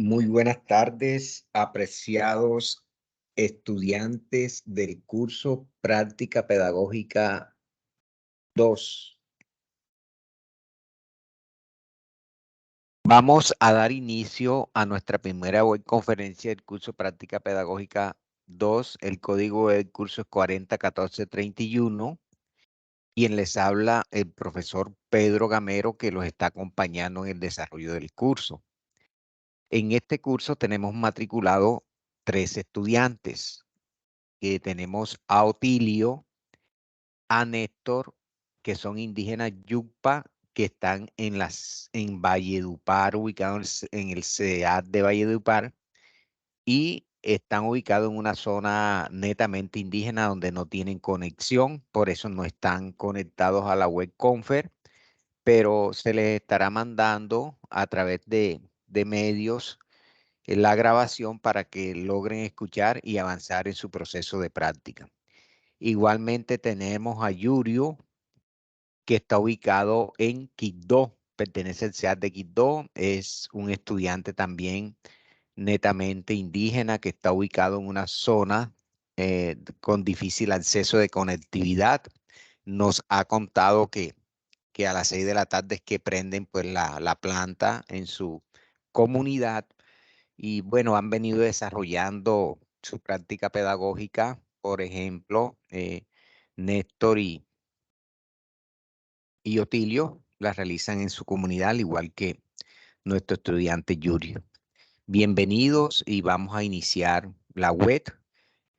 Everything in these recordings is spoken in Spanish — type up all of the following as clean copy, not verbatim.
Muy buenas tardes, apreciados estudiantes del curso Práctica Pedagógica 2. Vamos a dar inicio a nuestra primera web conferencia del curso Práctica Pedagógica 2. El código del curso es 401431. Quien les habla el profesor Pedro Gamero, que los está acompañando en el desarrollo del curso. En este curso tenemos matriculado 3 estudiantes. Tenemos a Otilio, a Néstor, que son indígenas Yucpa, que están en Valledupar, ubicados en el CEA de Valledupar, y están ubicados en una zona netamente indígena donde no tienen conexión, por eso no están conectados a la web confer, pero se les estará mandando a través de medios la grabación para que logren escuchar y avanzar en su proceso de práctica. Igualmente tenemos a Yurio, que está ubicado en Quibdó, pertenece al CEAD de Quibdó, es un estudiante también netamente indígena que está ubicado en una zona con difícil acceso de conectividad. Nos ha contado que a las 6 de la tarde es que prenden pues la planta en su comunidad y bueno, han venido desarrollando su práctica pedagógica, por ejemplo, Néstor y Otilio la realizan en su comunidad, al igual que nuestro estudiante Yuri. Bienvenidos y vamos a iniciar la web.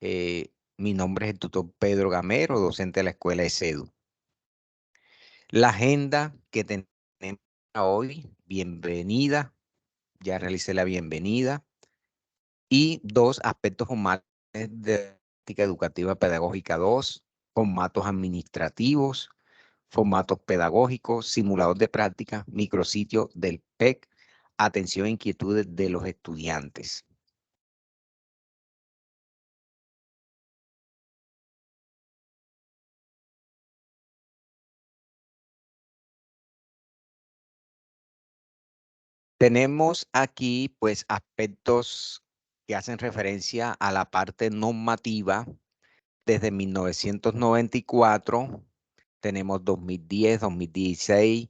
Mi nombre es el tutor Pedro Gamero, docente de la Escuela de CEDU. La agenda que tenemos hoy, bienvenida, ya realicé la bienvenida, y 2 aspectos formales de práctica educativa pedagógica 2, formatos administrativos, formatos pedagógicos, simulador de práctica, micrositio del PEC, atención e inquietudes de los estudiantes. Tenemos aquí pues aspectos que hacen referencia a la parte normativa desde 1994. Tenemos 2010, 2016,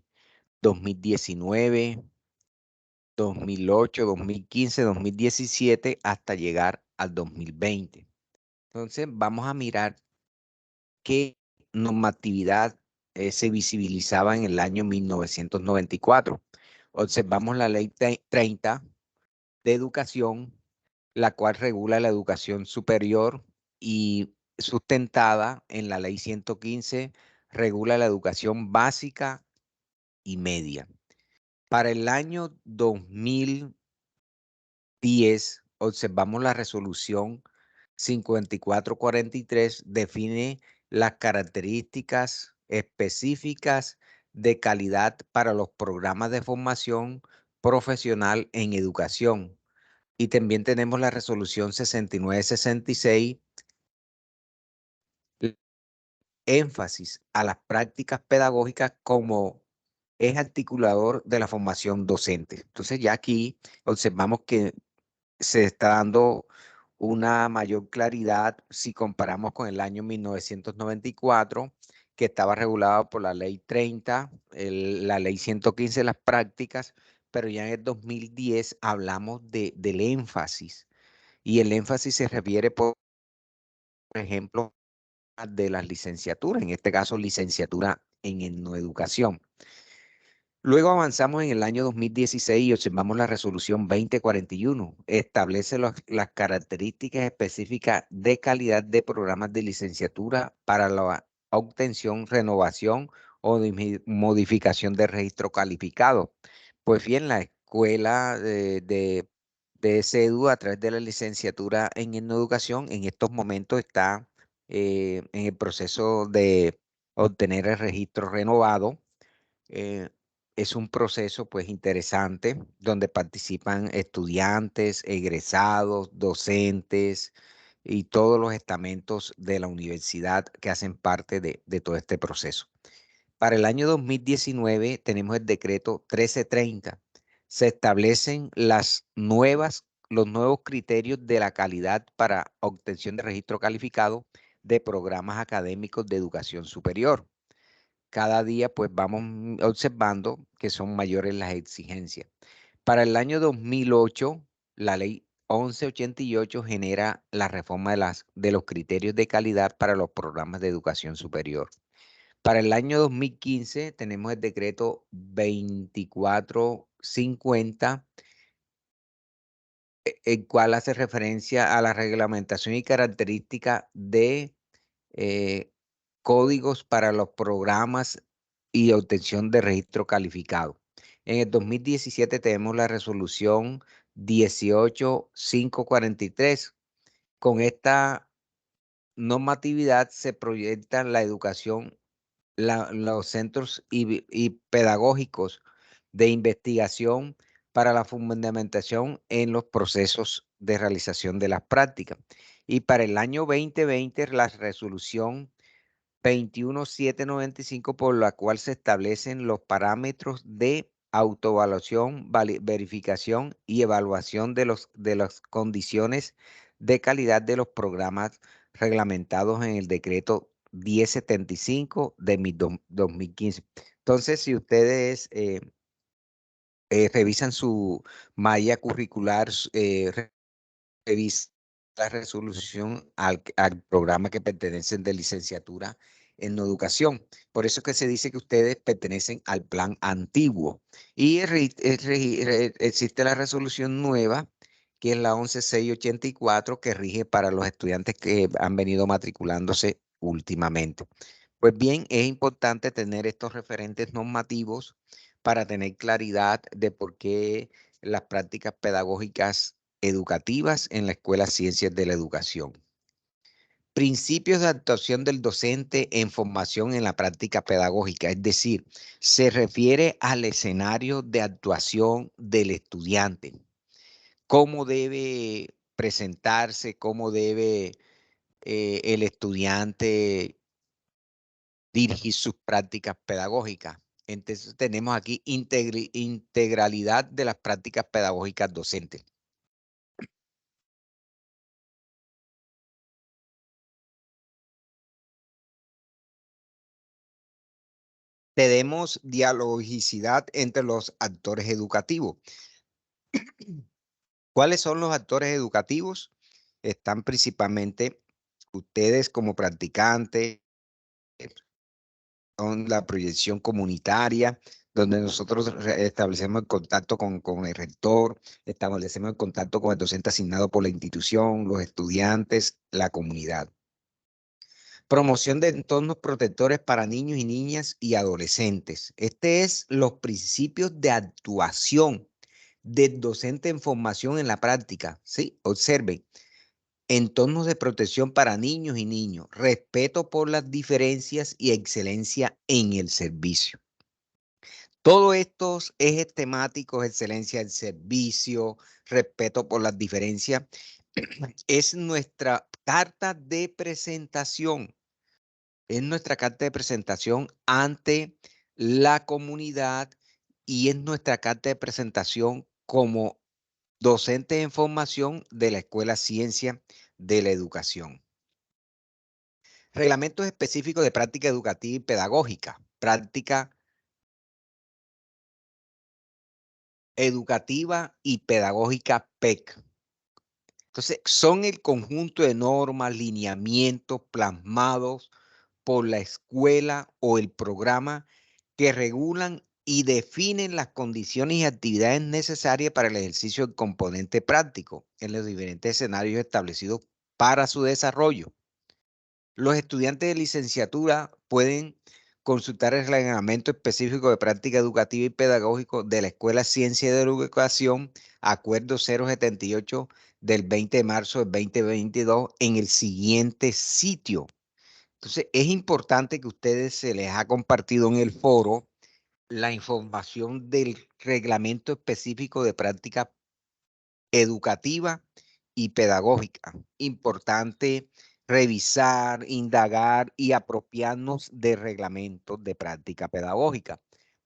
2019, 2008, 2015, 2017 hasta llegar al 2020. Entonces vamos a mirar qué normatividad se visibilizaba en el año 1994. Observamos la ley 30 de educación, la cual regula la educación superior y sustentada en la ley 115, regula la educación básica y media. Para el año 2010, observamos la resolución 5443, define las características específicas de calidad para los programas de formación profesional en educación. Y también tenemos la resolución 6966, énfasis a las prácticas pedagógicas como es articulador de la formación docente. Entonces ya aquí observamos que se está dando una mayor claridad si comparamos con el año 1994, que estaba regulado por la ley 30, la ley 115 de las prácticas, pero ya en el 2010 hablamos del énfasis, y el énfasis se refiere, por ejemplo, de las licenciaturas, en este caso licenciatura en etnoeducación. Luego avanzamos en el año 2016 y observamos la resolución 2041. Establece las características específicas de calidad de programas de licenciatura para la obtención, renovación o modificación de registro calificado. Pues bien, la escuela de CEDU a través de la licenciatura en etnoeducación en estos momentos está en el proceso de obtener el registro renovado. eh, es un proceso pues interesante donde participan estudiantes, egresados, docentes y todos los estamentos de la universidad que hacen parte de todo este proceso. Para el año 2019 tenemos el decreto 1330 se establecen los nuevos criterios de la calidad para obtención de registro calificado de programas académicos de educación superior. Cada día pues vamos observando que son mayores las exigencias. Para el año 2008, la ley 1188 genera la reforma de los criterios de calidad para los programas de educación superior. Para el año 2015 tenemos el decreto 2450, el cual hace referencia a la reglamentación y característica de eh, códigos para los programas y obtención de registro calificado. En el 2017 tenemos la resolución 18543. Con esta normatividad se proyecta la educación, los centros y pedagógicos de investigación para la fundamentación en los procesos de realización de las prácticas. Y para el año 2020, la resolución 21795, por la cual se establecen los parámetros de autoevaluación, verificación y evaluación de las condiciones de calidad de los programas reglamentados en el decreto 1075 de 2015. Entonces, si ustedes revisan su malla curricular, revisa la resolución al programa que pertenecen de licenciatura en educación. Por eso es que se dice que ustedes pertenecen al plan antiguo. Y existe la resolución nueva, que es la 11684, que rige para los estudiantes que han venido matriculándose últimamente. Pues bien, es importante tener estos referentes normativos para tener claridad de por qué las prácticas pedagógicas educativas en la Escuela Ciencias de la Educación. Principios de actuación del docente en formación en la práctica pedagógica, es decir, se refiere al escenario de actuación del estudiante, cómo debe presentarse, cómo debe el estudiante dirigir sus prácticas pedagógicas. Entonces tenemos aquí integralidad de las prácticas pedagógicas docentes. Tenemos dialogicidad entre los actores educativos. ¿Cuáles son los actores educativos? Están principalmente ustedes como practicantes, son la proyección comunitaria, donde nosotros establecemos el contacto con el rector, establecemos el contacto con el docente asignado por la institución, los estudiantes, la comunidad. Promoción de entornos protectores para niños y niñas y adolescentes. Este es los principios de actuación del docente en formación en la práctica. ¿Sí? Observen. Entornos de protección para niños y niños. Respeto por las diferencias y excelencia en el servicio. Todos estos ejes temáticos, excelencia del servicio, respeto por las diferencias, es nuestra carta de presentación. Es nuestra carta de presentación ante la comunidad y es nuestra carta de presentación como docente en formación de la Escuela Ciencia de la Educación. Reglamentos específicos de práctica educativa y pedagógica. Práctica educativa y pedagógica PEC. Entonces, son el conjunto de normas, lineamientos plasmados por la escuela o el programa que regulan y definen las condiciones y actividades necesarias para el ejercicio del componente práctico en los diferentes escenarios establecidos para su desarrollo. Los estudiantes de licenciatura pueden consultar el reglamento específico de práctica educativa y pedagógico de la Escuela Ciencia de la Educación, Acuerdo 078 del 20 de marzo del 2022, en el siguiente sitio. Entonces, es importante que ustedes se les ha compartido en el foro la información del reglamento específico de práctica educativa y pedagógica. Importante revisar, indagar y apropiarnos de reglamentos de práctica pedagógica.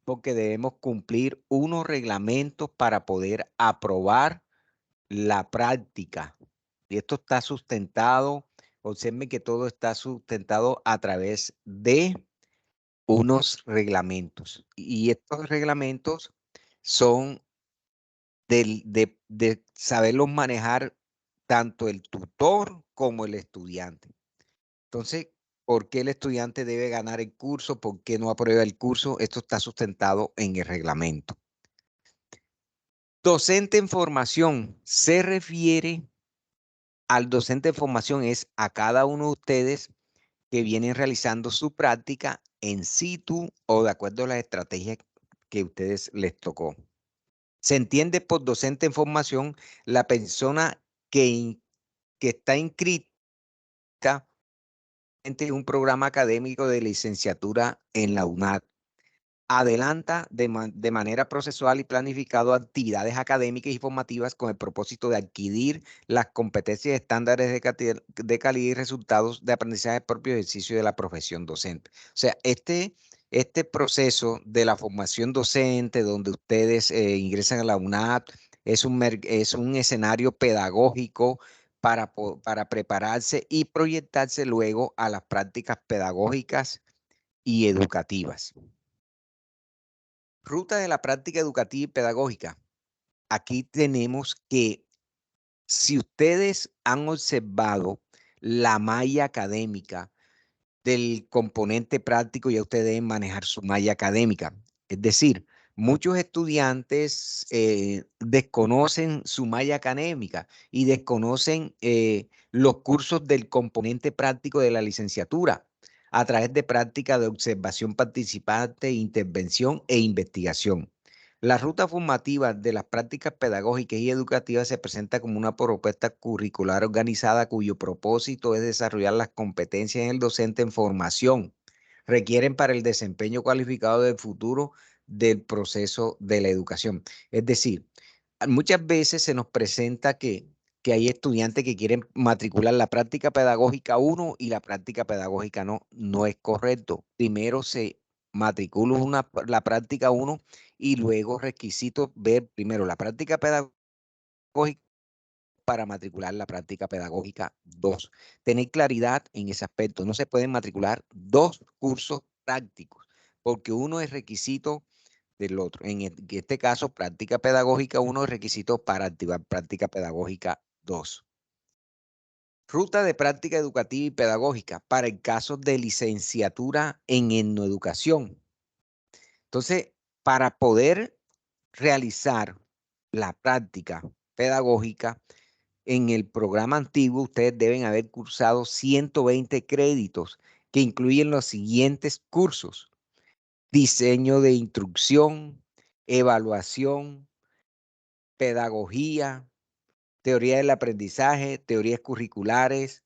porque debemos cumplir unos reglamentos para poder aprobar la práctica. Y esto está sustentado, observen que todo está sustentado a través de unos reglamentos. Y estos reglamentos son de saberlos manejar tanto el tutor como el estudiante. Entonces, ¿por qué el estudiante debe ganar el curso? ¿Por qué no aprueba el curso? Esto está sustentado en el reglamento. Docente en formación se refiere al docente en formación, es a cada uno de ustedes que vienen realizando su práctica en situ o de acuerdo a las estrategias que a ustedes les tocó. Se entiende por docente en formación la persona que está inscrita en un programa académico de licenciatura en la UNAD. Adelanta de manera procesual y planificado actividades académicas y formativas con el propósito de adquirir las competencias y estándares de calidad y resultados de aprendizaje propio ejercicio de la profesión docente. O sea, este proceso de la formación docente, donde ustedes ingresan a la UNAD, es un escenario pedagógico para prepararse y proyectarse luego a las prácticas pedagógicas y educativas. Ruta de la práctica educativa y pedagógica. Aquí tenemos que, si ustedes han observado la malla académica del componente práctico, ya ustedes deben manejar su malla académica. Es decir, muchos estudiantes desconocen su malla académica y desconocen los cursos del componente práctico de la licenciatura a través de prácticas de observación participante, intervención e investigación. La ruta formativa de las prácticas pedagógicas y educativas se presenta como una propuesta curricular organizada cuyo propósito es desarrollar las competencias en el docente en formación. Requieren para el desempeño cualificado del futuro del proceso de la educación. Es decir, muchas veces se nos presenta que hay estudiantes que quieren matricular la práctica pedagógica 1 y la práctica pedagógica no. No es correcto. Primero se matricula la práctica 1 y luego requisitos ver primero la práctica pedagógica para matricular la práctica pedagógica 2. Tener claridad en ese aspecto. No se pueden matricular dos cursos prácticos porque uno es requisito del otro. En este caso, práctica pedagógica 1 es requisito para activar práctica pedagógica 2. Ruta de práctica educativa y pedagógica para el caso de licenciatura en etnoeducación. Entonces, para poder realizar la práctica pedagógica en el programa antiguo, ustedes deben haber cursado 120 créditos que incluyen los siguientes cursos: diseño de instrucción, evaluación, pedagogía, teoría del aprendizaje, teorías curriculares,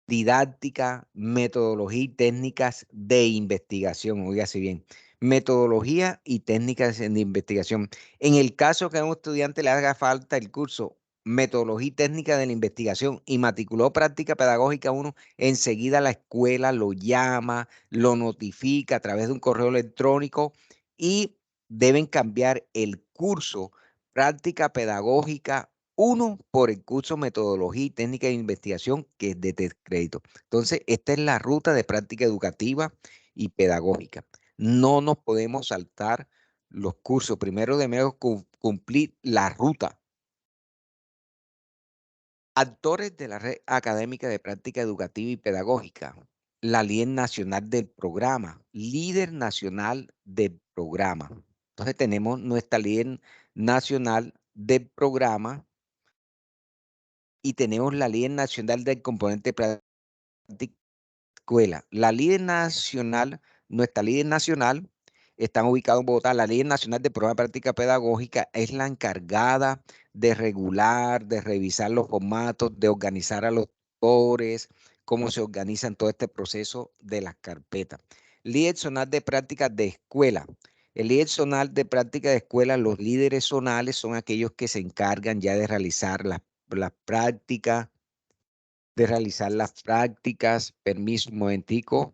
didáctica, metodología y técnicas de investigación. Óigase bien, metodología y técnicas de investigación. En el caso que a un estudiante le haga falta el curso metodología y técnica de la investigación y matriculó práctica pedagógica 1, enseguida la escuela lo llama, lo notifica a través de un correo electrónico y deben cambiar el curso práctica pedagógica 1 por el curso metodología y técnica de investigación, que es de crédito. Entonces, esta es la ruta de práctica educativa y pedagógica. No nos podemos saltar los cursos. Primero debemos cumplir la ruta. Actores de la Red Académica de Práctica Educativa y Pedagógica, la líder nacional del programa, líder nacional del programa. Entonces tenemos nuestra líder nacional del programa y tenemos la líder nacional del componente práctica escuela. La líder nacional, nuestra líder nacional, están ubicados en Bogotá. La líder nacional de programa de práctica pedagógica es la encargada de regular, de revisar los formatos, de organizar a los tutores, cómo se organizan todo este proceso de las carpetas. Líder zonal de prácticas de escuela. El líder zonal de práctica de escuela, los líderes zonales son aquellos que se encargan ya de realizar las prácticas, permiso, un momentico.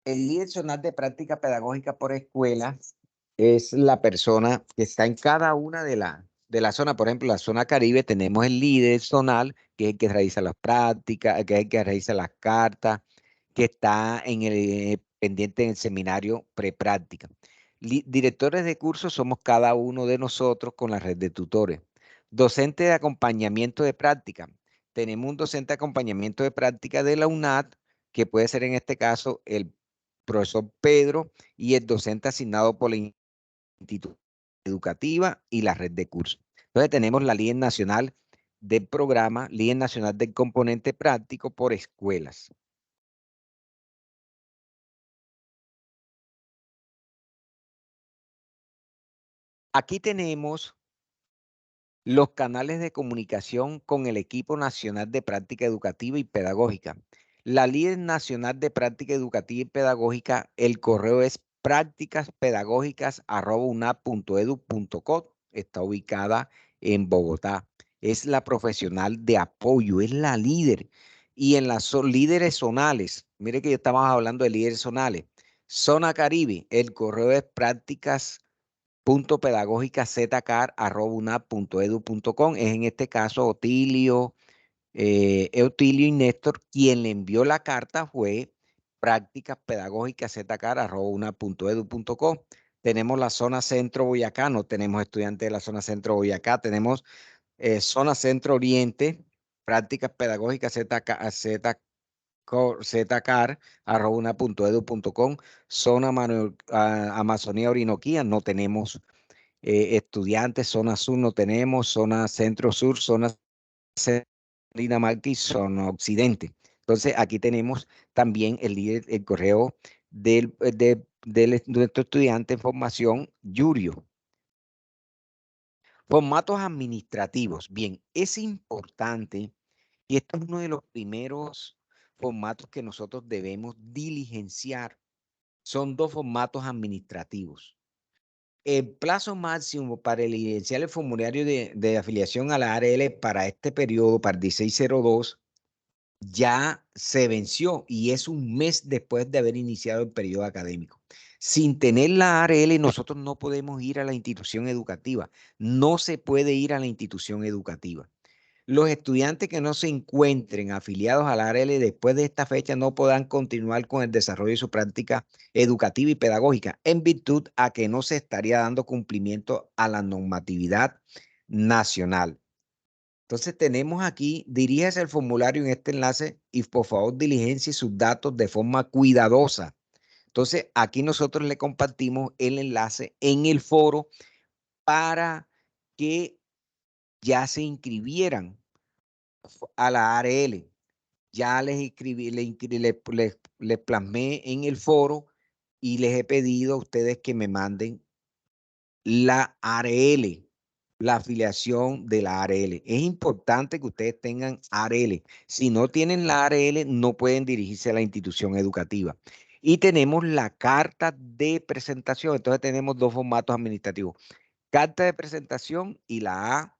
el líder zonal de práctica pedagógica por escuela es la persona que está en cada una de la zona. Por ejemplo, la zona Caribe tenemos el líder zonal, que es el que realiza las prácticas, que es el que realiza las cartas, que está en el pendiente en el seminario prepráctica. Directores de cursos somos cada uno de nosotros con la red de tutores. Docente de acompañamiento de práctica. Tenemos un docente de acompañamiento de práctica de la UNAD, que puede ser en este caso el profesor Pedro, y el docente asignado por la institución educativa y la red de cursos. Entonces tenemos la líder nacional del programa, líder nacional del componente práctico por escuelas. Aquí tenemos los canales de comunicación con el equipo nacional de práctica educativa y pedagógica. La líder nacional de práctica educativa y pedagógica, el correo es prácticaspedagógicas@unap.edu.co. Está ubicada en Bogotá. Es la profesional de apoyo, es la líder. Y en las líderes zonales, mire que yo estaba hablando de líderes zonales. Zona Caribe, el correo es prácticas.pedagógicazcar@unap.edu.com. Es en este caso Otilio, Eutilio y Néstor. Quien le envió la carta fue prácticaspedagógicazcar@unap.edu.com. Tenemos la zona centro Boyacá, no tenemos estudiantes de la zona centro Boyacá, tenemos zona centro oriente, prácticas pedagógicas zcar@una.edu.com. Zona Amazonía Orinoquía, no tenemos estudiantes. Zona sur no tenemos, zona centro sur, zona Dinamarca y zona occidente. Entonces aquí tenemos también el correo de nuestro estudiante en formación, Yurio. Formatos administrativos. Bien, es importante, y esto es uno de los primeros formatos que nosotros debemos diligenciar. Son dos formatos administrativos. El plazo máximo para diligenciar el formulario de afiliación a la ARL para este periodo, para el 1602, ya se venció y es un mes después de haber iniciado el periodo académico. Sin tener la ARL, nosotros no podemos ir a la institución educativa. No se puede ir a la institución educativa. Los estudiantes que no se encuentren afiliados a la ARL después de esta fecha no podrán continuar con el desarrollo de su práctica educativa y pedagógica, en virtud a que no se estaría dando cumplimiento a la normatividad nacional. Entonces tenemos aquí, diríjase el formulario en este enlace y por favor diligencie sus datos de forma cuidadosa. Entonces aquí nosotros le compartimos el enlace en el foro para que ya se inscribieran a la ARL. Ya les escribí, les plasmé en el foro y les he pedido a ustedes que me manden la ARL, la afiliación de la ARL. Es importante que ustedes tengan ARL. Si no tienen la ARL, no pueden dirigirse a la institución educativa. Y tenemos la carta de presentación. Entonces tenemos dos formatos administrativos: carta de presentación y la ARL.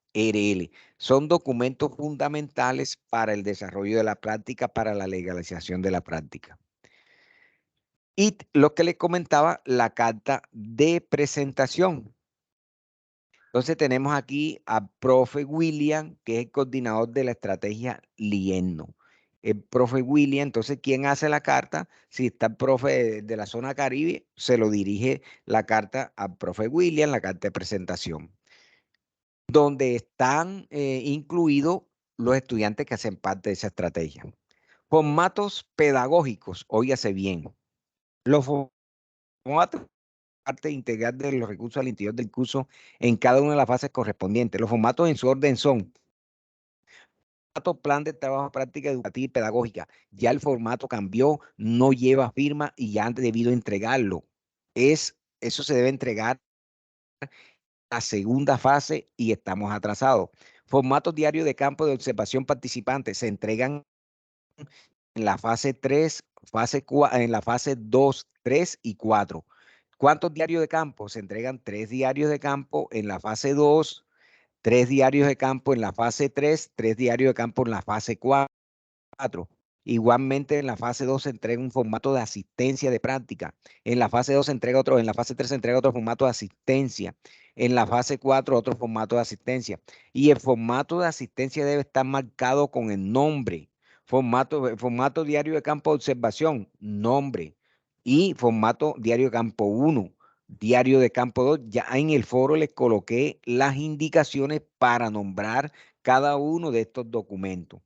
Son documentos fundamentales para el desarrollo de la práctica, para la legalización de la práctica. Y lo que les comentaba, la carta de presentación. Entonces tenemos aquí a profe William, que es el coordinador de la estrategia Lienno. El profe William, entonces, ¿quién hace la carta? Si está el profe de la zona Caribe, se lo dirige la carta al profe William, la carta de presentación, donde están incluidos los estudiantes que hacen parte de esa estrategia. Formatos pedagógicos, óigase bien. Los formatos parte integral de los recursos al interior del curso en cada una de las fases correspondientes. Los formatos en su orden son: formato plan de trabajo, práctica educativa y pedagógica. Ya el formato cambió, no lleva firma y ya han debido entregarlo. Eso se debe entregar la segunda fase y estamos atrasados. Formatos diarios de campo de observación participante se entregan en la fase 3, en la fase 2, 3 y 4. ¿Cuántos diarios de campo? Se entregan 3 diarios de campo en la fase 2, 3 diarios de campo en la fase 3, 3 diarios de campo en la fase 4. Igualmente en la fase 2 se entrega un formato de asistencia de práctica. En la fase 2 se entrega otro, en la fase 3 se entrega otro formato de asistencia. En la fase 4 otro formato de asistencia. Y el formato de asistencia debe estar marcado con el nombre. Formato diario de campo de observación, nombre. Y formato diario de campo 1, diario de campo 2. Ya en el foro les coloqué las indicaciones para nombrar cada uno de estos documentos.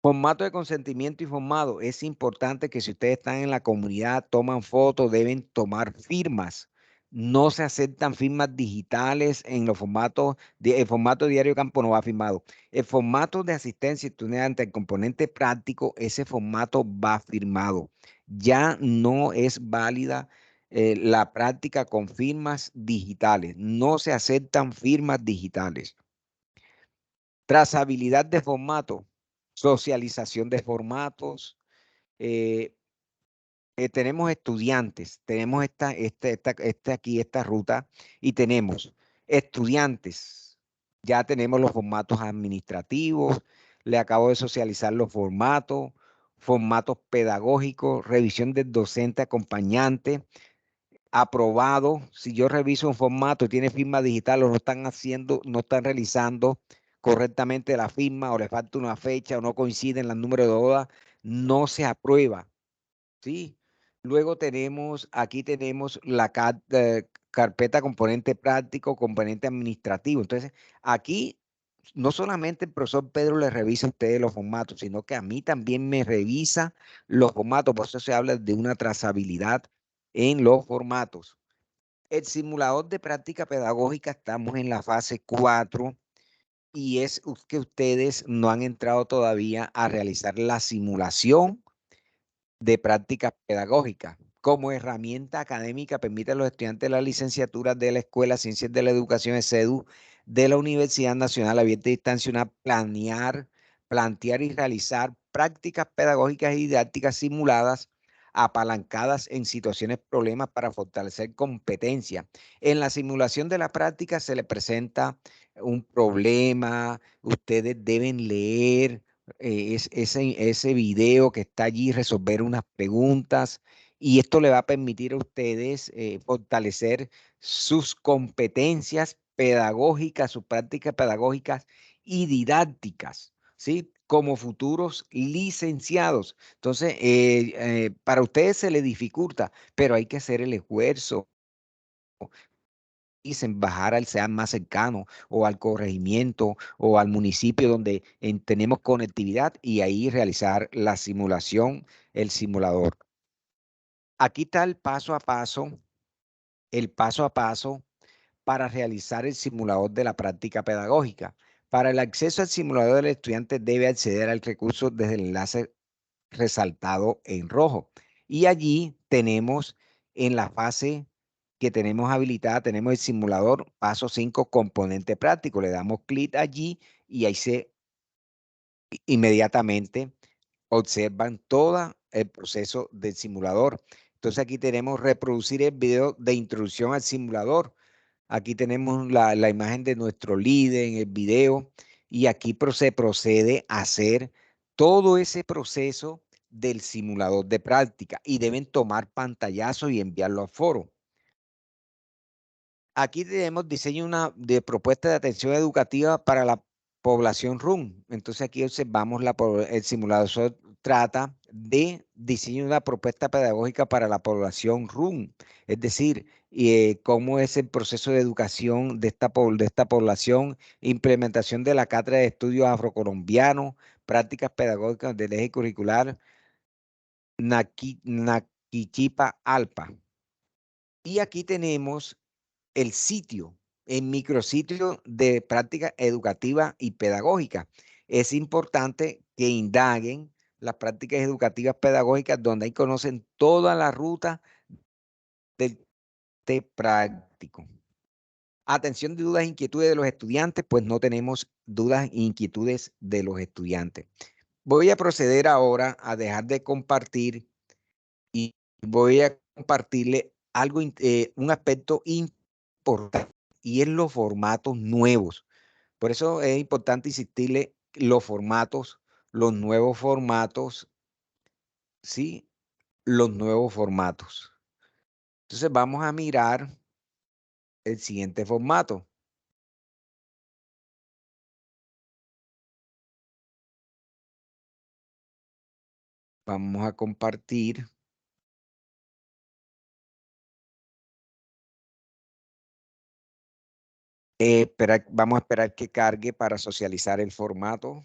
Formato de consentimiento informado. Es importante que si ustedes están en la comunidad, toman fotos, deben tomar firmas. No se aceptan firmas digitales en los formatos, el formato diario campo no va firmado. El formato de asistencia estudiante, el componente práctico, ese formato va firmado. Ya no es válida la práctica con firmas digitales. No se aceptan firmas digitales. Trazabilidad de formato, socialización de formatos. eh, Tenemos estudiantes, tenemos esta ruta y tenemos estudiantes. Ya tenemos los formatos administrativos, le acabo de socializar los formatos pedagógicos, revisión del docente acompañante, aprobado. Si yo reviso un formato y tiene firma digital o no están realizando correctamente la firma o le falta una fecha o no coinciden los números de hoja, no se aprueba. ¿Sí? Luego aquí tenemos la carpeta componente práctico, componente administrativo. Entonces, aquí no solamente el profesor Pedro le revisa a ustedes los formatos, sino que a mí también me revisa los formatos. Por eso se habla de una trazabilidad en los formatos. El simulador de práctica pedagógica, estamos en la fase 4 y es que ustedes no han entrado todavía a realizar la simulación de prácticas pedagógicas. Como herramienta académica permite a los estudiantes de la licenciatura de la Escuela Ciencias de la Educación (SEDU) de la Universidad Nacional Abierta y Distancional plantear y realizar prácticas pedagógicas y didácticas simuladas apalancadas en situaciones problemas para fortalecer competencias. En la simulación de la práctica se le presenta un problema, ustedes deben leer ese video que está allí, resolver unas preguntas, y esto le va a permitir a ustedes fortalecer sus competencias pedagógicas, sus prácticas pedagógicas y didácticas, ¿sí? Como futuros licenciados. Entonces, para ustedes se les dificulta, pero hay que hacer el esfuerzo dicen bajar al SEAD más cercano o al corregimiento o al municipio donde tenemos conectividad y ahí realizar la simulación, el simulador. Aquí está el paso a paso para realizar el simulador de la práctica pedagógica. Para el acceso al simulador, el estudiante debe acceder al recurso desde el enlace resaltado en rojo. Y allí tenemos en la fase que tenemos habilitada, tenemos el simulador paso 5 componente práctico. Le damos clic allí y ahí inmediatamente observan todo el proceso del simulador. Entonces aquí tenemos reproducir el video de introducción al simulador. Aquí tenemos la imagen de nuestro líder en el video y aquí se procede a hacer todo ese proceso del simulador de práctica y deben tomar pantallazo y enviarlo al foro. Aquí tenemos diseño de propuesta de atención educativa para la población RUM. Entonces aquí observamos el simulador trata de diseño de una propuesta pedagógica para la población RUM. Es decir, cómo es el proceso de educación de esta población, implementación de la cátedra de estudios afrocolombianos, prácticas pedagógicas del eje curricular Naquichipa Alpa. Y aquí tenemos el sitio, el micrositio de práctica educativa y pedagógica. Es importante que indaguen las prácticas educativas pedagógicas donde ahí conocen toda la ruta del práctico. Atención de dudas e inquietudes de los estudiantes, pues no tenemos dudas e inquietudes de los estudiantes. Voy a proceder ahora a dejar de compartir y voy a compartirle algo, un aspecto importante y es los formatos nuevos. Por eso es importante insistirle los nuevos formatos ¿sí? Los nuevos formatos. Entonces vamos a mirar el siguiente formato. Vamos a compartir. Vamos a esperar que cargue para socializar el formato.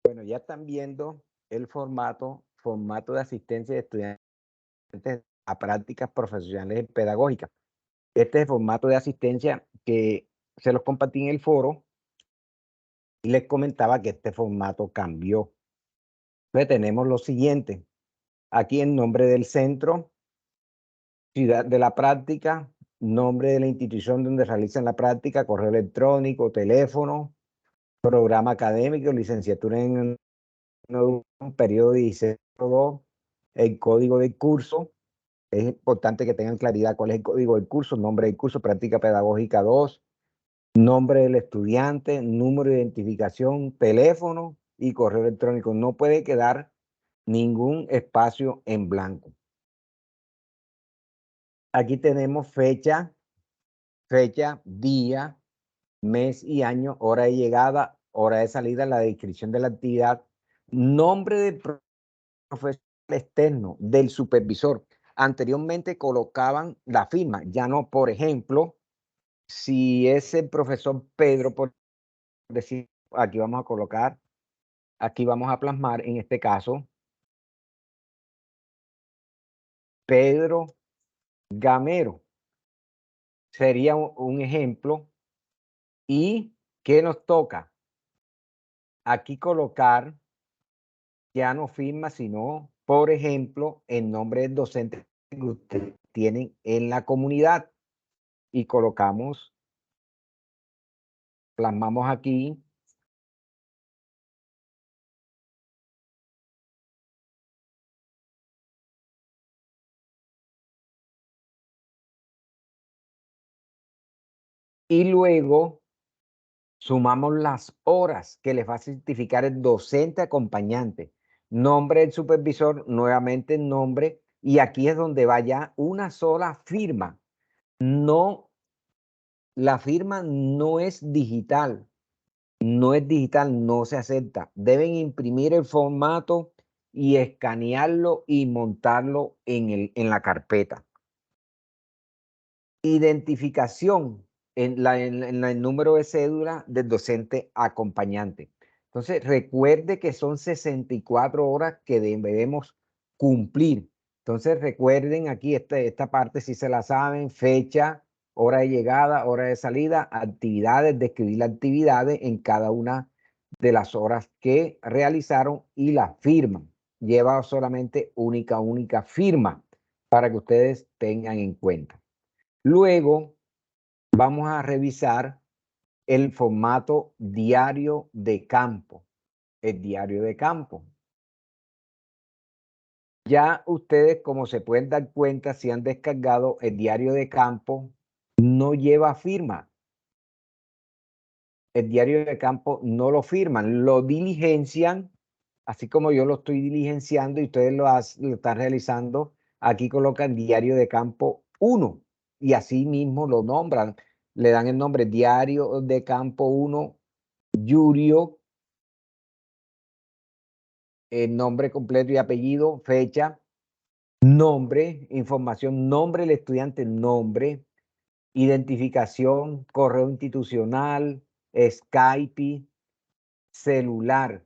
Bueno, ya están viendo el formato de asistencia de estudiantes a prácticas profesionales pedagógicas. Este es el formato de asistencia que se los compartí en el foro y les comentaba que este formato cambió. Entonces tenemos lo siguiente. Aquí el nombre del centro, ciudad de la práctica, nombre de la institución donde realizan la práctica, correo electrónico, teléfono, programa académico, licenciatura en un periodo de 16.2, el código del curso. Es importante que tengan claridad cuál es el código del curso, nombre del curso, práctica pedagógica 2, nombre del estudiante, número de identificación, teléfono y correo electrónico. No puede quedar ningún espacio en blanco. Aquí tenemos fecha, día, mes y año, hora de llegada, hora de salida, la descripción de la actividad, nombre del profesor externo, del supervisor. Anteriormente colocaban la firma, ya no, por ejemplo, si es el profesor Pedro, por decir, aquí vamos a colocar, aquí vamos a plasmar, en este caso, Pedro Gamero. Sería un ejemplo. ¿Y qué nos toca? Aquí colocar, ya no firma, sino, por ejemplo, el nombre del docente que ustedes tienen en la comunidad. Y colocamos, plasmamos aquí. Y luego sumamos las horas que les va a certificar el docente acompañante. Nombre del supervisor, nuevamente el nombre, y aquí es donde va ya una sola firma. No, la firma no es digital, no se acepta. Deben imprimir el formato y escanearlo y montarlo en la carpeta. Identificación en el número de cédula del docente acompañante. Entonces, recuerde que son 64 horas que debemos cumplir. Entonces, recuerden aquí esta parte, si se la saben, fecha, hora de llegada, hora de salida, actividades, describir las actividades en cada una de las horas que realizaron y la firma. Lleva solamente única firma para que ustedes tengan en cuenta. Luego vamos a revisar el formato diario de campo, el diario de campo. Ya ustedes, como se pueden dar cuenta, si han descargado el diario de campo, no lleva firma. El diario de campo no lo firman, lo diligencian, así como yo lo estoy diligenciando y ustedes lo están realizando. Aquí colocan diario de campo 1 y así mismo lo nombran. Le dan el nombre diario de campo 1, Yurio, el nombre completo y apellido, fecha, nombre, información, nombre del estudiante, nombre, identificación, correo institucional, Skype, celular,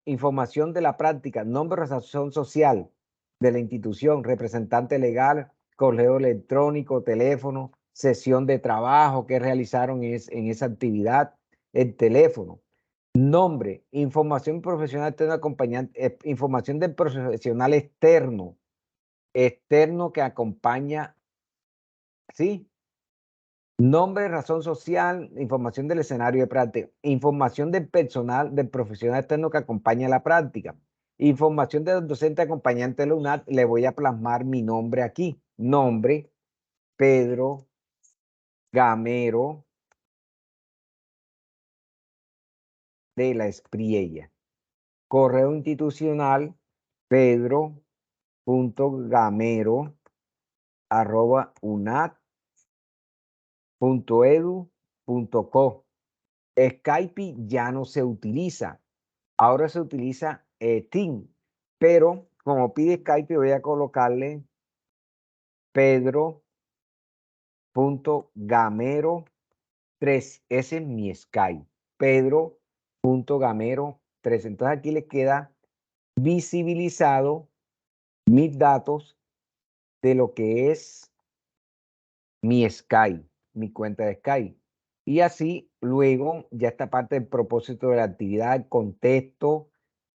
información de la práctica, nombre de razón social de la institución, representante legal, correo electrónico, teléfono, sesión de trabajo que realizaron en esa actividad, el teléfono, nombre, información profesional externo acompañante, información del profesional externo, externo que acompaña, ¿sí? Nombre, razón social, información del escenario de práctica, información del personal, del profesional externo que acompaña la práctica, información del docente acompañante de la UNAD. Le voy a plasmar mi nombre aquí. Nombre, Pedro Gamero de la Espriella. Correo institucional, pedro.gamero@unad.edu.co. Skype ya no se utiliza. Ahora se utiliza Team, pero como pide Skype voy a colocarle pedro.gamero3. Ese es mi Skype, pedro.gamero3. Entonces aquí le queda visibilizado mis datos de lo que es mi Skype, mi cuenta de Skype. Y así luego ya esta parte del propósito de la actividad, contexto,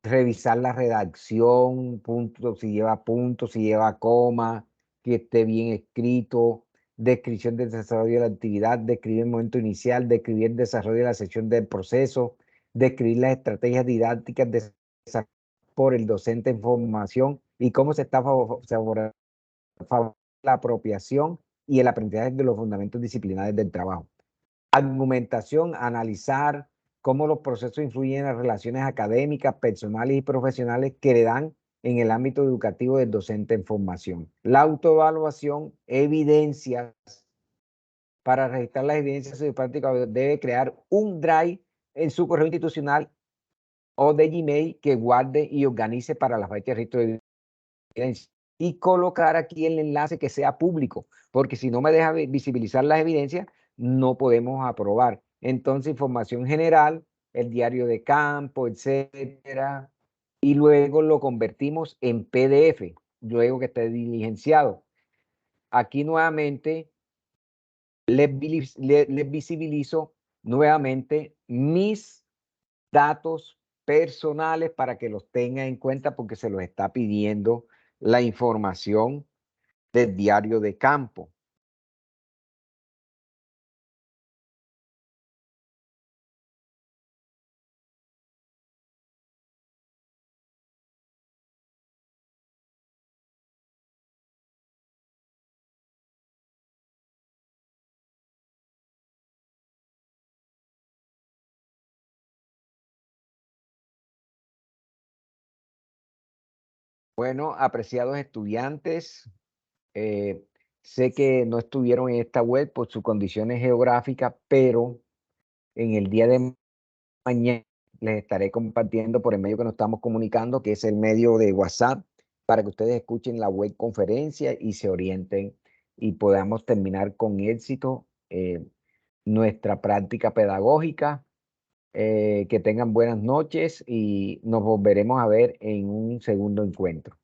revisar la redacción, punto, si lleva coma, que esté bien escrito, descripción del desarrollo de la actividad, describir el momento inicial, describir el desarrollo de la sección del proceso, describir las estrategias didácticas por el docente en formación y cómo se está favoreciendo la apropiación y el aprendizaje de los fundamentos disciplinares del trabajo. Argumentación, analizar cómo los procesos influyen en las relaciones académicas, personales y profesionales que le dan en el ámbito educativo del docente en formación. La autoevaluación, evidencias. Para registrar las evidencias de su práctica debe crear un drive en su correo institucional o de Gmail que guarde y organice para la fecha de registro de evidencia. Y colocar aquí el enlace que sea público, porque si no me deja visibilizar las evidencias, no podemos aprobar. Entonces, información general, el diario de campo, etcétera, y luego lo convertimos en PDF, luego que esté diligenciado. Aquí nuevamente les visibilizo nuevamente mis datos personales para que los tenga en cuenta porque se los está pidiendo la información del diario de campo. Bueno, apreciados estudiantes, sé que no estuvieron en esta web por sus condiciones geográficas, pero en el día de mañana les estaré compartiendo por el medio que nos estamos comunicando, que es el medio de WhatsApp, para que ustedes escuchen la web conferencia y se orienten y podamos terminar con éxito nuestra práctica pedagógica. Que tengan buenas noches y nos volveremos a ver en un segundo encuentro.